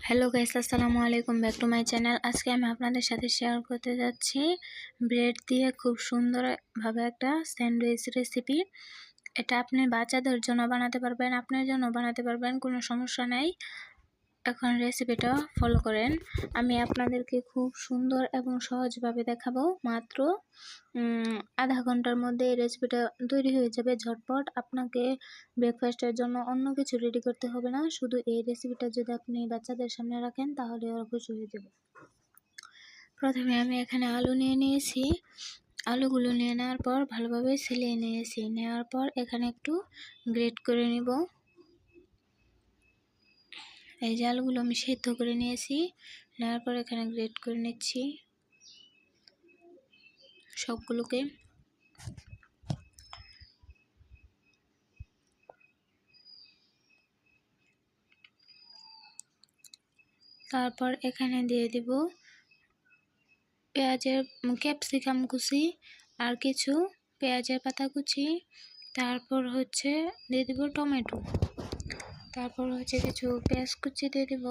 Hello guys, আসসালামু আলাইকুম, back to my channel. আজকে আমি আপনাদের সাথে শেয়ার করতে যাচ্ছি ব্রেড দিয়ে খুব সুন্দরভাবে একটা স্যান্ডউইচ রেসিপি। এটা আপনি বাচ্চাদের জন্য বানাতে পারবেন, আপনার জন্য বানাতে পারবেন, কোনো সমস্যা নাই। এখন রেসিপিটা ফলো করেন। আমি আপনাদেরকে খুব সুন্দর এবং সহজভাবে দেখাবো। মাত্র আধা ঘন্টার মধ্যে এই রেসিপিটা তৈরি হয়ে যাবে ঝটপট। আপনাকে ব্রেকফাস্টের জন্য অন্য কিছু রেডি করতে হবে না। শুধু এই রেসিপিটা যদি আপনি বাচ্চাদের সামনে রাখেন তাহলে ওরা খুশি হয়ে যাবে। প্রথমে আমি এখানে আলু নিয়ে নিয়েছি। আলুগুলো নিয়ে নেওয়ার পর ভালোভাবে ছিলে নিয়েছি। নেওয়ার পর এখানে একটু গ্রেট করে নিব। এই যে আলুগুলো আমি সেদ্ধ করে নিয়েছি। নেওয়ার পর এখানে গ্রেট করে নিচ্ছি সবগুলোকে। তারপর এখানে দিয়ে দিব পেঁয়াজের ক্যাপসিকাম কুচি আর কিছু পেঁয়াজের পাতা কুচি। তারপর হচ্ছে দিয়ে দিব টমেটো। তারপর হচ্ছে কিছু পেঁয়াজ কুচি দিয়ে দিব।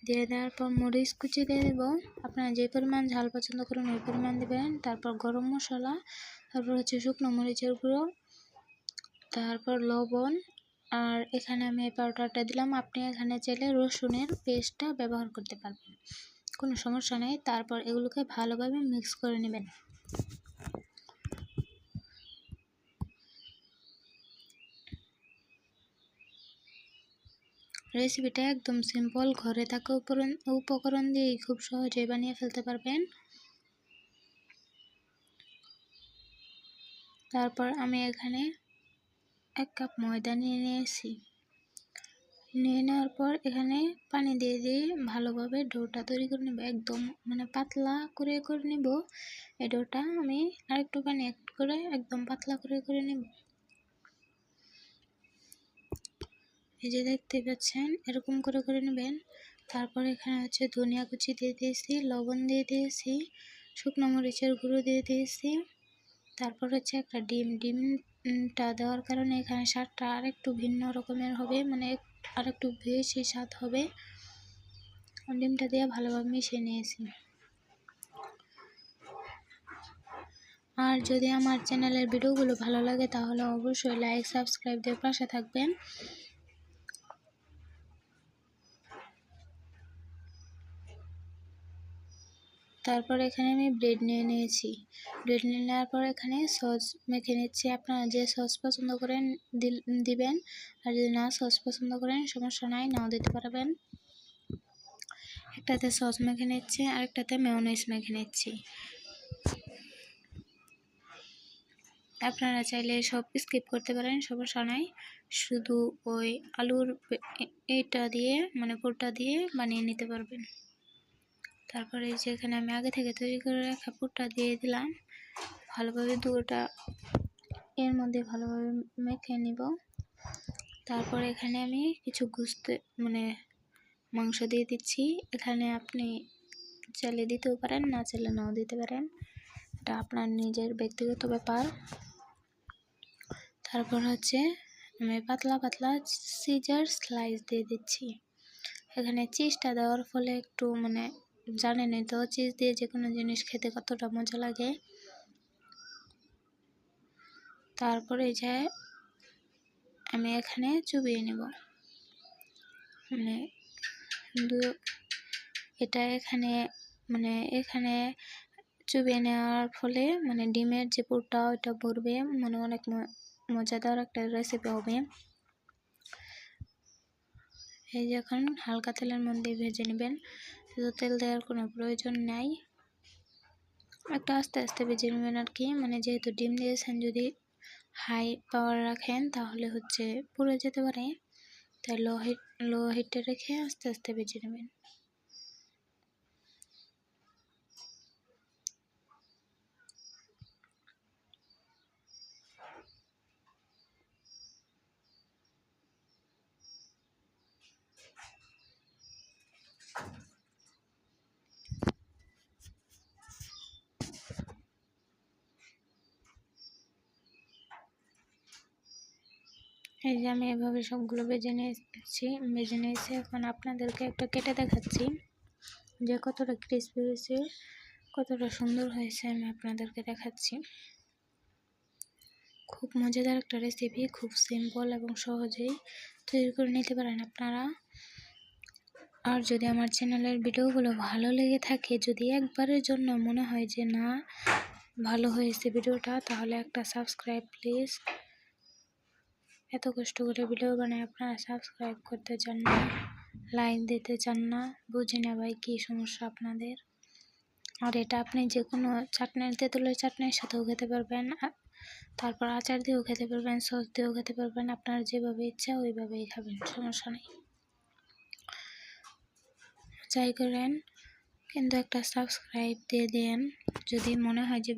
দিয়ে দেওয়ার পর মরিচ কুচি দিয়ে দেব। আপনারা যে পরিমাণ ঝাল পছন্দ করেন ওই পরিমাণ দেবেন। তারপর গরম মশলা, তারপর হচ্ছে শুকনো মরিচের গুঁড়ো, তারপর লবণ। আর এখানে আমি এই পাউডারটা দিলাম। আপনি এখানে চাইলে রসুনের পেস্টটা ব্যবহার করতে পারবেন, কোনো সমস্যা নেই। তারপর এগুলোকে ভালোভাবে মিক্স করে নেবেন। রেসিপিটা একদম সিম্পল, ঘরে থাকা উপকরণ দিয়ে খুব সহজে বানিয়ে ফেলতে পারবেন। তারপর আমি এখানে 1 কাপ ময়দা নিয়ে নিয়েছি। নিয়ে নেওয়ার পর এখানে পানি দিয়ে ভালোভাবে ডোটা তৈরি করে নেব। একদম পাতলা করে নেব এই ডোটা। আমি আরেকটু পানি অ্যাড করে একদম পাতলা করে নেব। এই যে দেখতে পাচ্ছেন, এরকম করে নেবেন। তারপর এখানে হচ্ছে ধনিয়া কুচি দিয়ে দিয়েছি, লবণ দিয়ে দিয়েছি, শুকনো মরিচের গুঁড়ো দিয়ে দিয়েছি। তারপর হচ্ছে একটা ডিমটা দেওয়ার কারণে এখানে স্বাদটা আরেকটু ভিন্ন রকমের হবে, আরেকটু বেশি স্বাদ হবে। ডিমটা দিয়ে ভালোভাবে মিশিয়ে নিয়েছি। আর যদি আমার চ্যানেলের ভিডিওগুলো ভালো লাগে তাহলে অবশ্যই লাইক সাবস্ক্রাইব দিয়ে পাশে থাকবেন। তারপর এখানে আমি ব্রেড নিয়ে নিয়েছি। ব্রেড নিয়ে নেওয়ার পর এখানে সস মেখে নিচ্ছি। আপনারা যে সস পছন্দ করেন দিবেন, আর যদি না সস পছন্দ করেন সমস্যা নাই, নাও দিতে পারবেন। একটাতে সস মেখে নিচ্ছি, আরেকটাতে মেয়োনিজ মেখে নিচ্ছি। আপনারা চাইলে সব স্কিপ করতে পারেন, সমস্যা নাই। শুধু ওই আলুর এটা দিয়ে পুরটা দিয়ে বানিয়ে নিতে পারবেন। তারপরে এই যে এখানে আমি আগে থেকে তৈরি করে রাখা পুরটা দিয়ে দিলাম। ভালোভাবে দুটোটা এর মধ্যে ভালোভাবে মেখে নিব। তারপর এখানে আমি কিছু মাংস দিয়ে দিচ্ছি। এখানে আপনি চাইলে দিতেও পারেন, না চাইলে নাও দিতে পারেন, এটা আপনার নিজের ব্যক্তিগত ব্যাপার। তারপর হচ্ছে আমি পাতলা পাতলা সিজার স্লাইস দিয়ে দিচ্ছি। এখানে চিজটা দেওয়ার ফলে একটু জানেনই তো, চিজ দিয়ে যে কোনো জিনিস খেতে কতটা মজা লাগে। তারপরে যে আমি এখানে চুবিয়ে নেব, এটা এখানে এখানে চুবিয়ে নেওয়ার ফলে ডিমের যে পুরটা ওইটা ভরবে, অনেক মজাদার একটা রেসিপি হবে। এই যে এখন হালকা তেলের মধ্যে ভেজে নেবেন, শুধু তেল দেওয়ার কোনো প্রয়োজন নাই, একটা আস্তে আস্তে ভেজে নেবেন আর কি। যেহেতু ডিম দিয়েছেন, যদি হাই পাওয়ার রাখেন তাহলে হচ্ছে পুড়ে যেতে পারে, তাই লো হিটে রেখে আস্তে আস্তে ভেজে নেবেন। এই যে আমি এভাবে সবগুলো ভেজে নিয়েছি। এখন আপনাদেরকে একটা কেটে দেখাচ্ছি যে কতটা ক্রিস্পি হয়েছে, কতটা সুন্দর হয়েছে আমি আপনাদেরকে দেখাচ্ছি। খুব মজাদার একটা রেসিপি, খুব সিম্পল এবং সহজেই তৈরি করে নিতে পারেন আপনারা। আর যদি আমার চ্যানেলের ভিডিওগুলো ভালো লেগে থাকে, যদি একবারের জন্য মনে হয় যে না ভালো হয়েছে ভিডিওটা, তাহলে একটা সাবস্ক্রাইব প্লিজ। এত কষ্ট করে ভিডিও বানায় আপনারা সাবস্ক্রাইব করতে চান না, লাইক দিতে চান না, বুঝি না ভাই কী সমস্যা আপনাদের। আর এটা আপনি যে কোনো তেঁতুলের চাটনির সাথেও খেতে পারবেন, তারপর আচার দিয়েও খেতে পারবেন, সস দিয়েও খেতে পারবেন, আপনার যেভাবে ইচ্ছা ওইভাবেই খাবেন, সমস্যা নেই। যাই করেন কিন্তু একটা সাবস্ক্রাইব দিয়ে দেন যদি মনে হয় যে